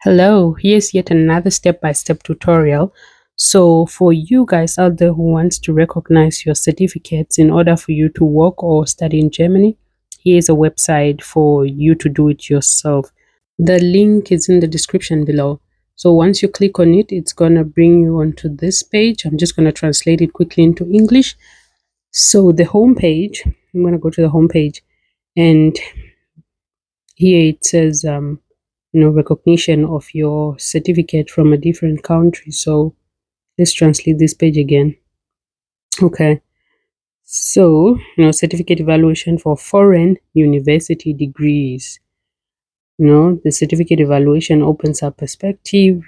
Hello, here's yet another step-by-step tutorial. So for you guys out there who wants to recognize your certificates in order for you to work or study in Germany, here's a website for you to do it yourself. The link is in the description below. So once you click on it, it's going to bring you onto this page. I'm just going to translate it quickly into English. So the home page, I'm going to go to the home page, and here it says recognition of your certificate from a different country. So let's translate this page again. Okay, so certificate evaluation for foreign university degrees. The certificate evaluation opens up perspective.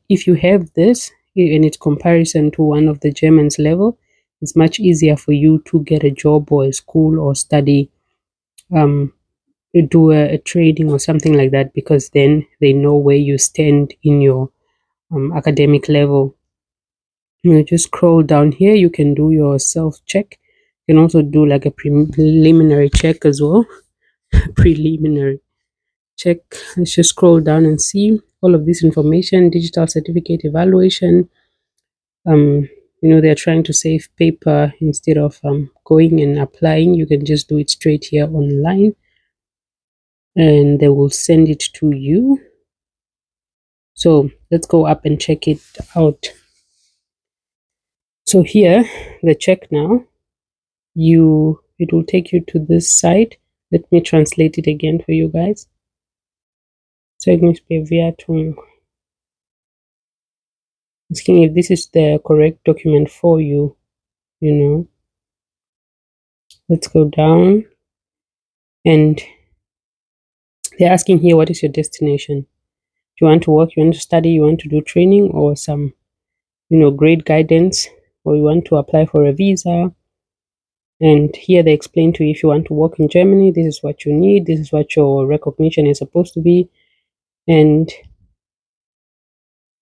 If you have this in its comparison to one of the German's level, it's much easier for you to get a job or a school or study, um do a training or something like that, because then they know where you stand in your academic level. Just scroll down here. You can do your self check. You can also do like a preliminary check as well. Preliminary check. Let's just scroll down and see all of this information. Digital certificate evaluation. They're trying to save paper instead of going and applying. You can just do it straight here online, and they will send it to you. So let's go up and check it out. So here, the check now, it will take you to this site. Let me translate it again for you guys. Zeugnisbewertung. Asking if this is the correct document for you. Let's go down, and they're asking here, what is your destination? Do you want to work, you want to study, you want to do training, or some grade guidance, or you want to apply for a visa? And here they explain to you, if you want to work in Germany, this is what you need, this is what your recognition is supposed to be. And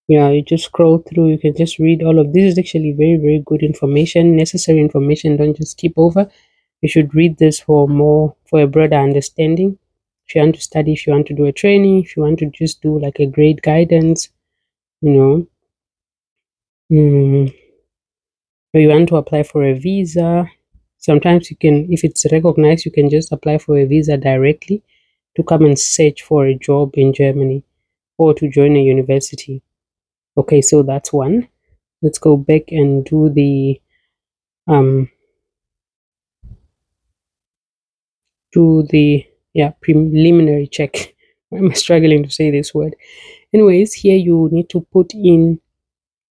you just scroll through, you can just read all of this. Is actually very, very good information, necessary information. Don't just skip over. You should read this for a broader understanding. If you want to study, if you want to do a training, if you want to just do like a grade guidance, or you want to apply for a visa. Sometimes you can, if it's recognized, you can just apply for a visa directly to come and search for a job in Germany or to join a university. Okay, so that's one. Let's go back and do the preliminary check. Why am I struggling to say this word? Anyways, here you need to put in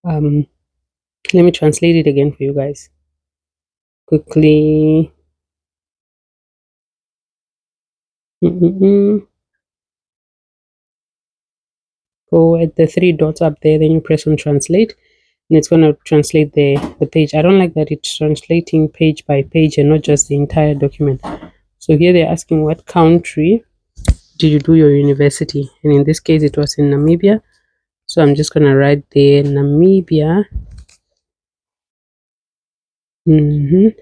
let me translate it again for you guys quickly. Go at the three dots up there, then you press on translate, and it's going to translate the page. I don't like that it's translating page by page and not just the entire document. So here they're asking, what country did you do your university? And in this case, it was in Namibia. So I'm just going to write there, Namibia. And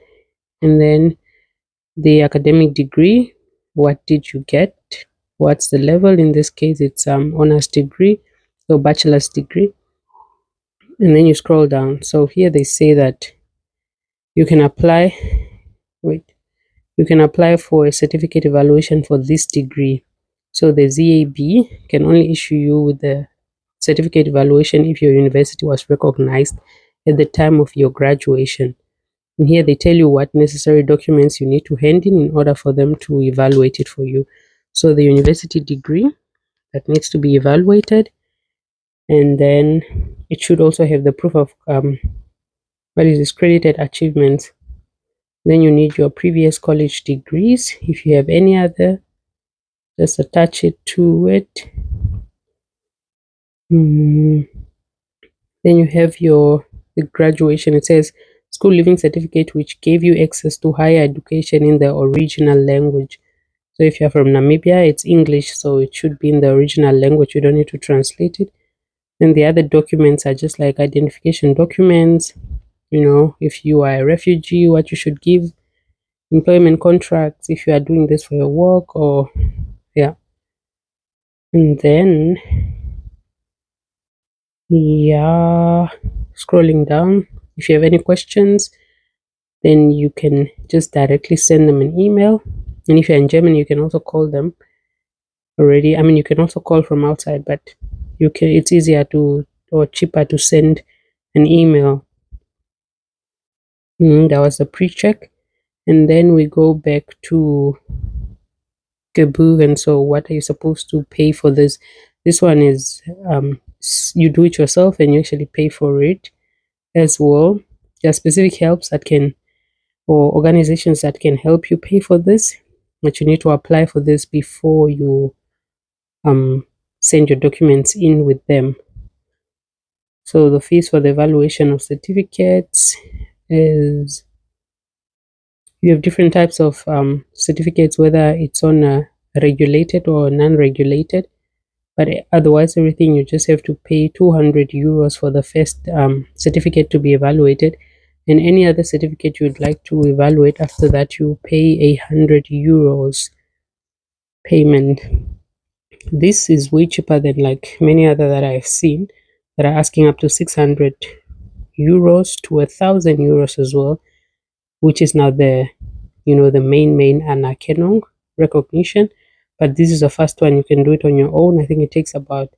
then the academic degree, what did you get? What's the level? In this case, it's honors degree, so bachelor's degree. And then you scroll down. So here they say that you can apply for a certificate evaluation for this degree. So the ZAB can only issue you with the certificate evaluation if your university was recognized at the time of your graduation. And here they tell you what necessary documents you need to hand in order for them to evaluate it for you. So the university degree that needs to be evaluated, and then it should also have the proof of credited achievements. Then you need your previous college degrees. If you have any other, just attach it to it. Then you have the graduation. It says school living certificate, which gave you access to higher education in the original language. So if you're from Namibia, it's English, so it should be in the original language. You don't need to translate it. Then the other documents are just like identification documents. If you are a refugee, what you should give, employment contracts, if you are doing this for your work, or and then Yeah, scrolling down. If you have any questions, then you can just directly send them an email. And if you're in Germany, you can also call them already. I mean, you can also call from outside, but you can. It's easier to or cheaper to send an email. That was the pre-check, and then we go back to Gebühr. And so, what are you supposed to pay for this? This one is you do it yourself, and you actually pay for it as well. There are specific helps that can or organizations that can help you pay for this, but you need to apply for this before you send your documents in with them. So the fees for the evaluation of certificates is you have different types of certificates, whether it's on a regulated or non-regulated. But otherwise, everything you just have to pay 200 euros for the first certificate to be evaluated, and any other certificate you'd like to evaluate after that, you pay 100 euros payment. This is way cheaper than like many other that I've seen that are asking up to 600 euros to 1,000 euros as well, which is now the the main Anerkennung recognition. But this is the first one. You can do it on your own. I think it takes about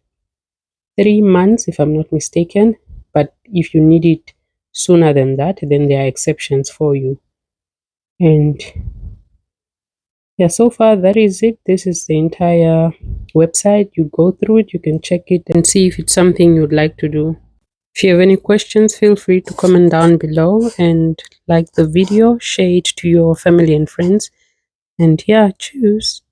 3 months if I'm not mistaken. But if you need it sooner than that, then there are exceptions for you. And yeah, so far that is it. This is the entire website. You go through it, you can check it and see if it's something you'd like to do. If you have any questions, feel free to comment down below and like the video, share it to your family and friends. And yeah, choose.